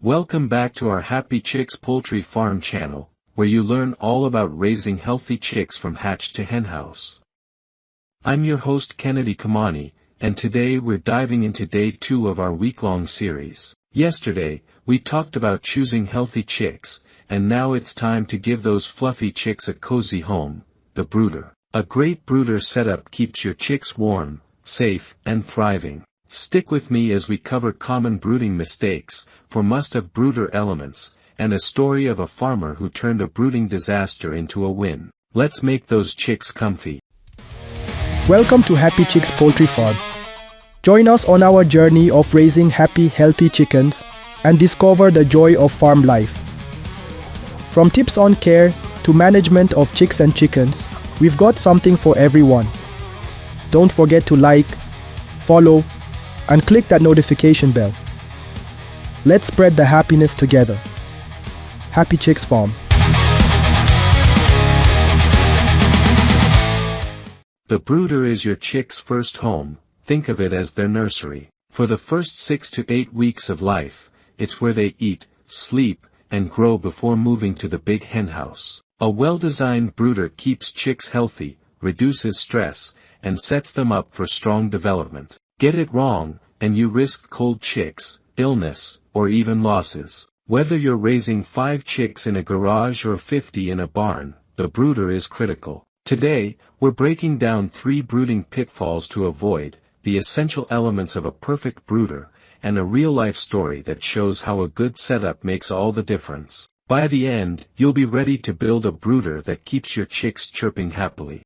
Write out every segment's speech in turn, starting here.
Welcome back to our Happy Chicks Poultry Farm channel, where you learn all about raising healthy chicks from hatch to henhouse. I'm your host Kennedy Kamani, and today we're diving into day 2 of our week-long series. Yesterday, we talked about choosing healthy chicks, and now it's time to give those fluffy chicks a cozy home, the brooder. A great brooder setup keeps your chicks warm, safe, and thriving. Stick with me as we cover common brooding mistakes, for must-have brooder elements, and a story of a farmer who turned a brooding disaster into a win. Let's make those chicks comfy. Welcome to Happy Chicks Poultry Farm. Join us on our journey of raising happy, healthy chickens and discover the joy of farm life. From tips on care to management of chicks and chickens, we've got something for everyone. Don't forget to like, follow, and click that notification bell. Let's spread the happiness together. Happy Chicks Farm. The brooder is your chick's first home. Think of it as their nursery. For the first 6 to 8 weeks of life, it's where they eat, sleep, and grow before moving to the big henhouse. A well-designed brooder keeps chicks healthy, reduces stress, and sets them up for strong development. Get it wrong, and you risk cold chicks, illness, or even losses. Whether you're raising 5 chicks in a garage or 50 in a barn, the brooder is critical. Today, we're breaking down 3 brooding pitfalls to avoid, the essential elements of a perfect brooder, and a real-life story that shows how a good setup makes all the difference. By the end, you'll be ready to build a brooder that keeps your chicks chirping happily.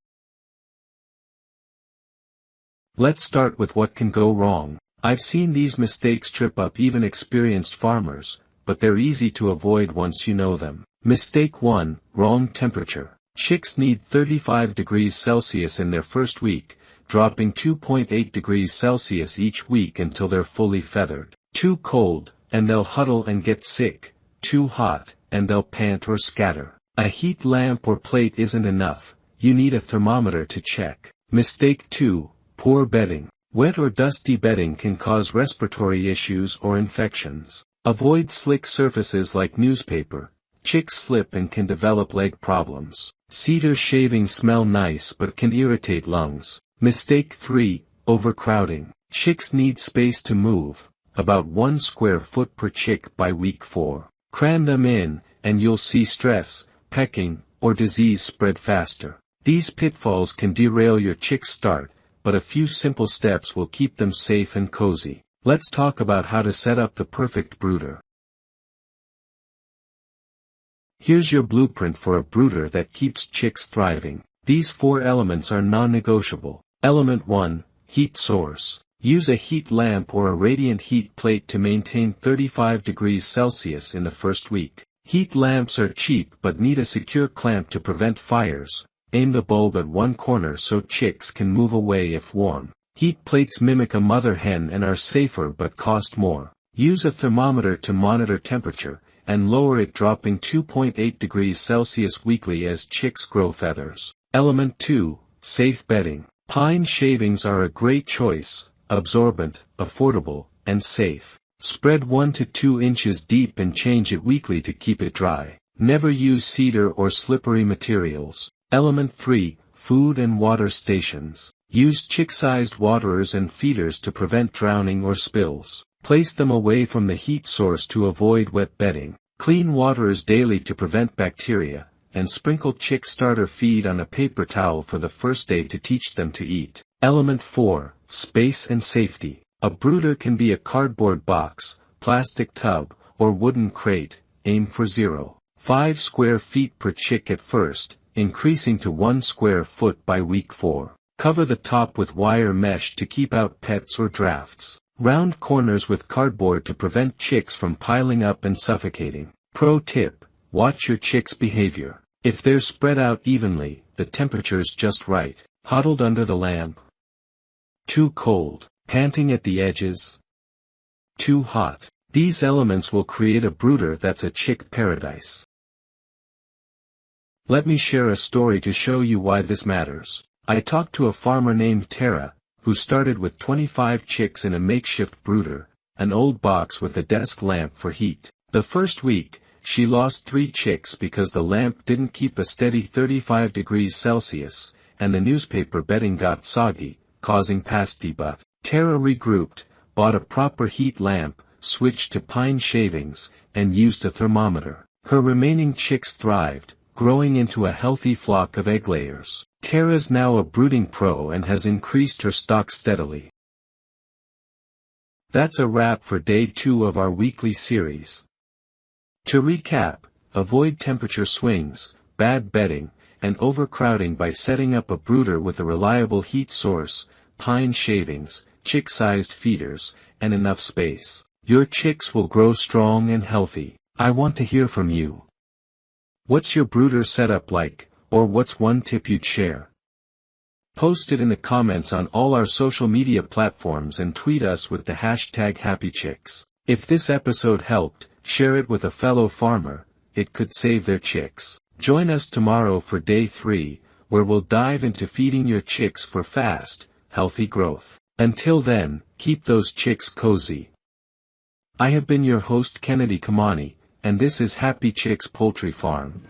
Let's start with what can go wrong. I've seen these mistakes trip up even experienced farmers, but they're easy to avoid once you know them. Mistake 1, wrong temperature. Chicks need 35 degrees Celsius in their first week, dropping 2.8 degrees Celsius each week until they're fully feathered. Too cold, and they'll huddle and get sick. Too hot, and they'll pant or scatter. A heat lamp or plate isn't enough, you need a thermometer to check. Mistake 2, poor bedding. Wet or dusty bedding can cause respiratory issues or infections. Avoid slick surfaces like newspaper. Chicks slip and can develop leg problems. Cedar shavings smell nice but can irritate lungs. Mistake 3, overcrowding. Chicks need space to move, about 1 square foot per chick by week 4. Cram them in, and you'll see stress, pecking, or disease spread faster. These pitfalls can derail your chick's start, but a few simple steps will keep them safe and cozy. Let's talk about how to set up the perfect brooder. Here's your blueprint for a brooder that keeps chicks thriving. These 4 elements are non-negotiable. Element 1, heat source. Use a heat lamp or a radiant heat plate to maintain 35 degrees Celsius in the first week. Heat lamps are cheap but need a secure clamp to prevent fires. Aim the bulb at one corner so chicks can move away if warm. Heat plates mimic a mother hen and are safer but cost more. Use a thermometer to monitor temperature, and lower it, dropping 2.8 degrees Celsius weekly as chicks grow feathers. Element 2, safe bedding. Pine shavings are a great choice, absorbent, affordable, and safe. Spread 1 to 2 inches deep and change it weekly to keep it dry. Never use cedar or slippery materials. Element 3, food and water stations. Use chick-sized waterers and feeders to prevent drowning or spills. Place them away from the heat source to avoid wet bedding. Clean waterers daily to prevent bacteria, and sprinkle chick starter feed on a paper towel for the first day to teach them to eat. Element 4, space and safety. A brooder can be a cardboard box, plastic tub, or wooden crate. Aim for 0.5 square feet per chick at first, increasing to 1 square foot by week 4. Cover the top with wire mesh to keep out pets or drafts. Round corners with cardboard to prevent chicks from piling up and suffocating. Pro tip, watch your chicks' behavior. If they're spread out evenly, the temperature's just right. Huddled under the lamp. Too cold. Panting at the edges. Too hot. These elements will create a brooder that's a chick paradise. Let me share a story to show you why this matters. I talked to a farmer named Tara, who started with 25 chicks in a makeshift brooder, an old box with a desk lamp for heat. The first week, she lost 3 chicks because the lamp didn't keep a steady 35 degrees Celsius, and the newspaper bedding got soggy, causing pasty. But Tara regrouped, bought a proper heat lamp, switched to pine shavings, and used a thermometer. Her remaining chicks thrived, growing into a healthy flock of egg layers. Tara's now a brooding pro and has increased her stock steadily. That's a wrap for day 2 of our weekly series. To recap, avoid temperature swings, bad bedding, and overcrowding by setting up a brooder with a reliable heat source, pine shavings, chick-sized feeders, and enough space. Your chicks will grow strong and healthy. I want to hear from you. What's your brooder setup like, or what's one tip you'd share? Post it in the comments on all our social media platforms and tweet us with the hashtag #HappyChicks. If this episode helped, share it with a fellow farmer, it could save their chicks. Join us tomorrow for day 3, where we'll dive into feeding your chicks for fast, healthy growth. Until then, keep those chicks cozy. I have been your host Kennedy Kamani, and this is Happy Chicks Poultry Farm.